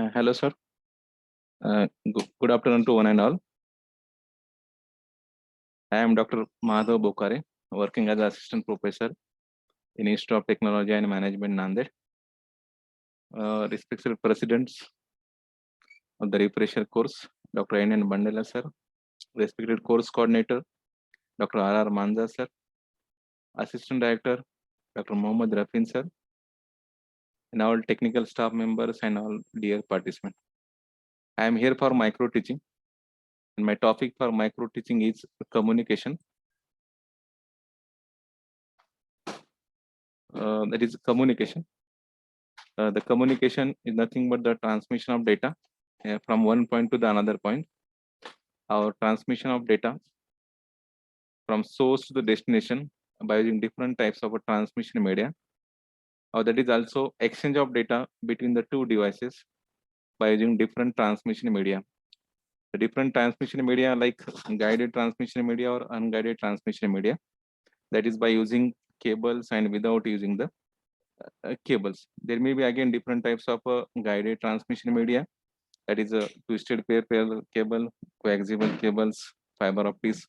Hello, sir. Good afternoon to one and all. I am Dr. Madhav Bokare, working as assistant professor in Institute of Technology and Management, Nanded. Respected presidents of the refresher course, Dr. N. Bandela, sir. Respected course coordinator, Dr. R. Manza, sir. Assistant director, Dr. Mohammad Rafin, sir. And all technical staff members and all dear participants. I am here for micro teaching. And my topic for micro teaching is communication. That is communication. The communication is nothing but the transmission of data from one point to the another point. Our transmission of data from source to the destination by using different types of a transmission media. Or that is also exchange of data between the two devices by using different transmission media. The different transmission media like guided transmission media or unguided transmission media. That is by using cables and without using the cables. There may be again different types of guided transmission media. That is a twisted pair cable, coaxial cables, fiber optics,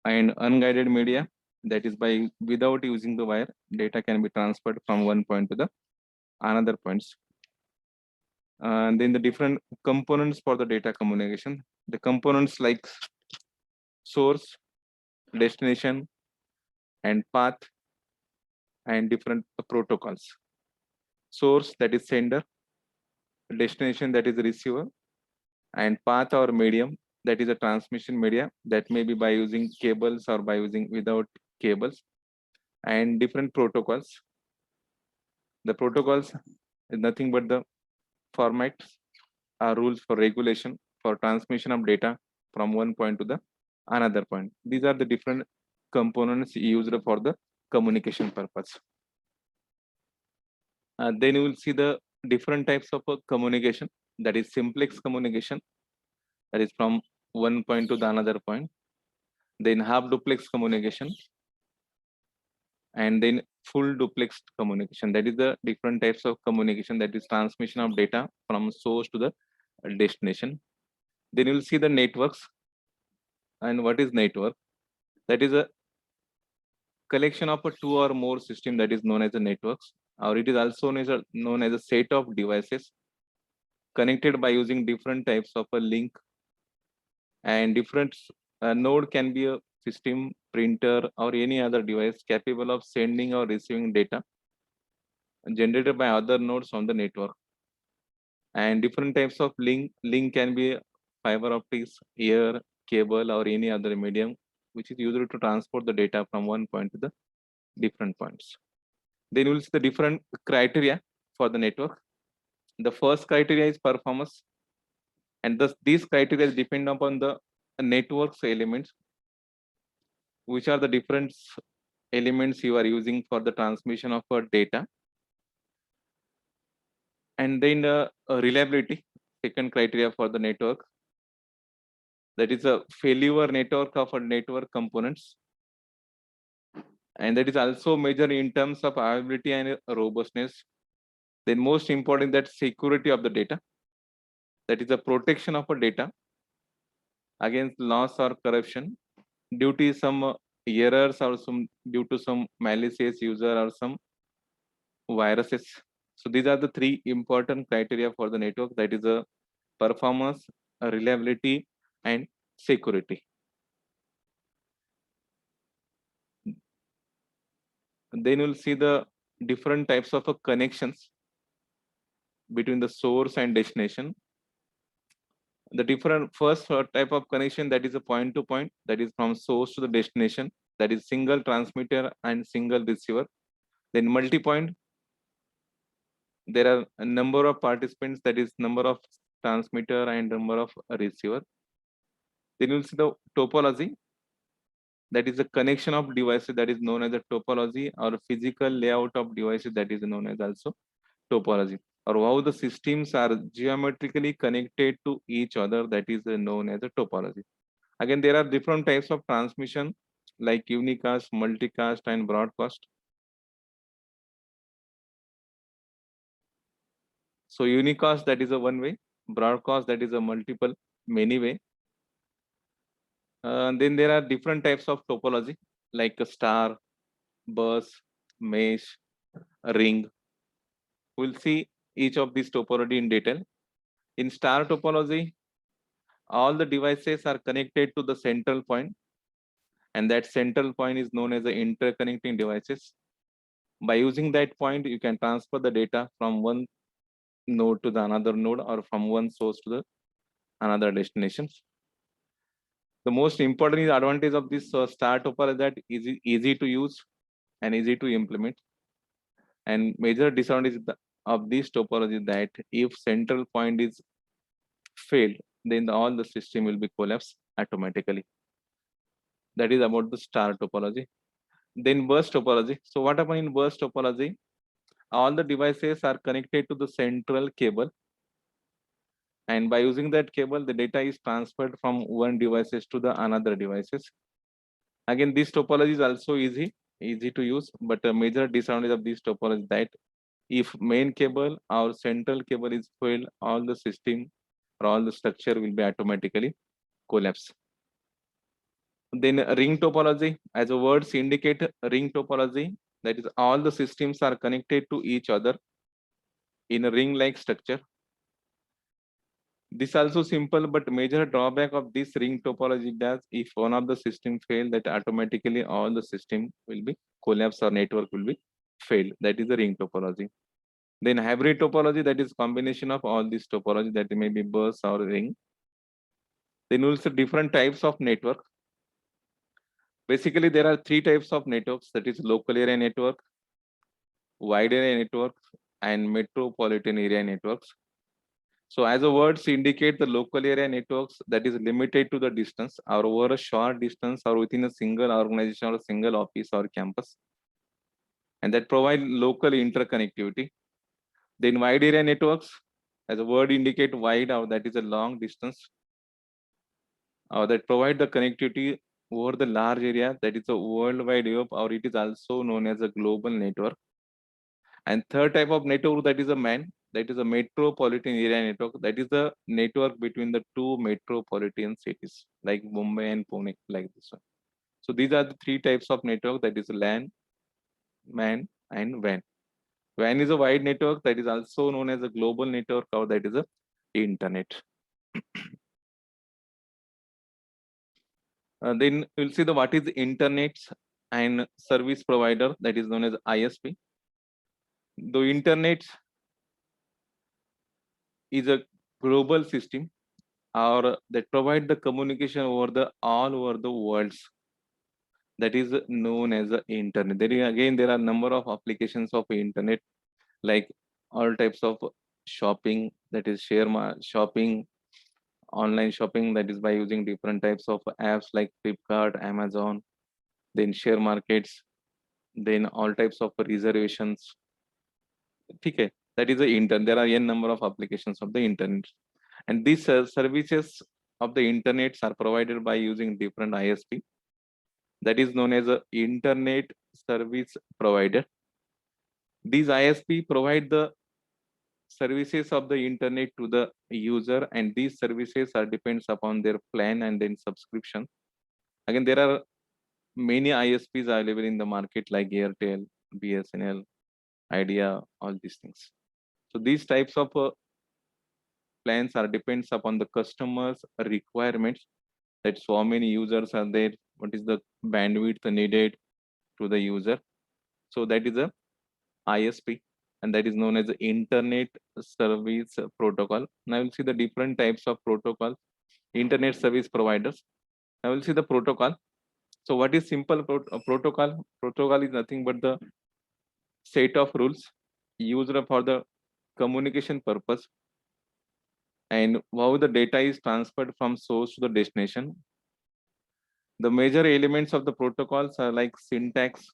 and unguided media. That is by without using the wire, data can be transferred from one point to the another points. And then the different components for the data communication. The components like source, destination, and path, and different protocols. Source, that is sender, destination, that is receiver, and path or medium, that is a transmission media, that may be by using cables or by using without cables, and different protocols. The protocols is nothing but the formats or rules for regulation for transmission of data from one point to the another point. These are the different components used for the communication purpose. Then you will see the different types of communication. That is simplex communication, that is from one point to the another point. Then half duplex communication, and then full duplex communication. That is the different types of communication, that is transmission of data from source to the destination. Then you will see the networks. And what is network? That is a collection of a two or more system, that is known as a networks, or it is also known as a set of devices connected by using different types of a link, and different node can be a system, printer, or any other device capable of sending or receiving data generated by other nodes on the network. And different types of link can be fiber optics, air, cable, or any other medium which is used to transport the data from one point to the different points. Then you will see the different criteria for the network. The first criteria is performance, and thus these criteria depend upon the network's elements, which are the different elements you are using for the transmission of data. And then reliability, second criteria for the network. That is a failure network of a network components, and that is also measured in terms of availability and robustness. Then most important, that security of the data, that is the protection of a data against loss or corruption due to some errors or some due to some malicious user or some viruses. So these are the three important criteria for the network, that is a performance, reliability, and security. Then you'll see the different types of connections between the source and destination. The different first type of connection, that is a point to point, that is from source to the destination, that is single transmitter and single receiver. Then multi-point, there are a number of participants, that is number of transmitter and number of receiver. Then you'll see the topology, that is a connection of devices, that is known as a topology, or physical layout of devices, that is known as also topology, or how the systems are geometrically connected to each other, that is known as a topology. Again, there are different types of transmission like unicast, multicast, and broadcast. So unicast, that is a one way, broadcast, that is a multiple, many way. Then there are different types of topology like a star, bus, mesh, ring. We'll see each of these topology in detail. In star topology, all the devices are connected to the central point, and that central point is known as the interconnecting devices. By using that point, you can transfer the data from one node to the another node or from one source to the another destinations. The most important advantage of this star topology is that easy to use and easy to implement. And major disadvantage of this topology that if central point is failed, then all the system will be collapsed automatically. That is about the star topology. Then burst topology. So what happens in burst topology? All the devices are connected to the central cable, and by using that cable, the data is transferred from one devices to the another devices. Again, this topology is also easy to use, but a major disadvantage of this topology is that if main cable or central cable is failed, all the system or all the structure will be automatically collapse. Then ring topology, as a words indicate ring topology, that is all the systems are connected to each other in a ring-like structure. This also simple, but major drawback of this ring topology does if one of the system fail, that automatically all the system will be collapse or network will be failed. That is the ring topology. Then hybrid topology, that is combination of all these topology, that may be bus or ring. Then also different types of network. Basically, there are three types of networks, that is local area network, wide area networks, and metropolitan area networks. So as the words indicate, the local area networks that is limited to the distance or over a short distance or within a single organization or a single office or campus, and that provide local interconnectivity. Then wide area networks, as the word indicate wide, or that is a long distance, that provide the connectivity over the large area, that is a worldwide web, or it is also known as a global network. And third type of network, that is a MAN, that is a metropolitan area network. That is the network between the two metropolitan cities like Mumbai and Pune, like this one. So these are the three types of network, that is LAN, MAN, and WAN. WAN is a wide network, that is also known as a global network, or that is a internet. Then we'll see the what is internet and service provider, that is known as ISP. The internet is a global system or that provide the communication over the all over the world, that is known as the internet. There are number of applications of internet, like all types of shopping, that is shopping, online shopping, that is by using different types of apps like Flipkart, Amazon, then share markets, then all types of reservations. Okay, that is the internet. There are n number of applications of the internet, and these services of the internet are provided by using different ISP, that is known as a internet service provider. These ISP provide the services of the internet to the user, and these services are depends upon their plan and then subscription. Again, there are many ISPs available in the market like Airtel, BSNL, Idea, all these things. So these types of plans are depends upon the customers requirements, that so many users are there, what is the bandwidth needed to the user. So that is a ISP, and that is known as the internet service protocol. Now we'll see the different types of protocol, internet service providers. Now we'll see the protocol. So what is simple protocol? Protocol is nothing but the set of rules used for the communication purpose and how the data is transferred from source to the destination. The major elements of the protocols are like syntax,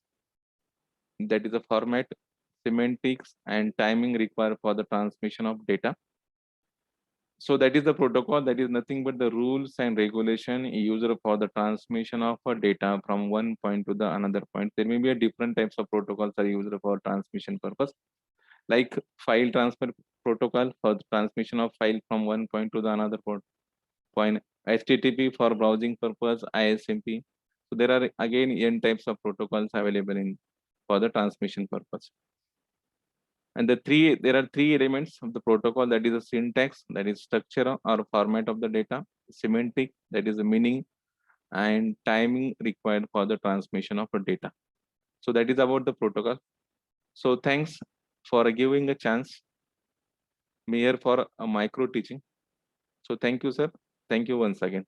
that is a format, semantics, and timing required for the transmission of data. So that is the protocol, that is nothing but the rules and regulation used for the transmission of data from one point to the another point. There may be a different types of protocols are used for transmission purpose. like file transfer protocol for the transmission of file from one point to the another point, HTTP for browsing purpose, ISMP. So there are again n types of protocols available in for the transmission purpose. And there are three elements of the protocol, that is a syntax, that is structure or format of the data, semantic, that is the meaning, and timing required for the transmission of the data. So that is about the protocol. So thanks for giving a chance me here for a micro teaching. So thank you, sir. Thank you once again.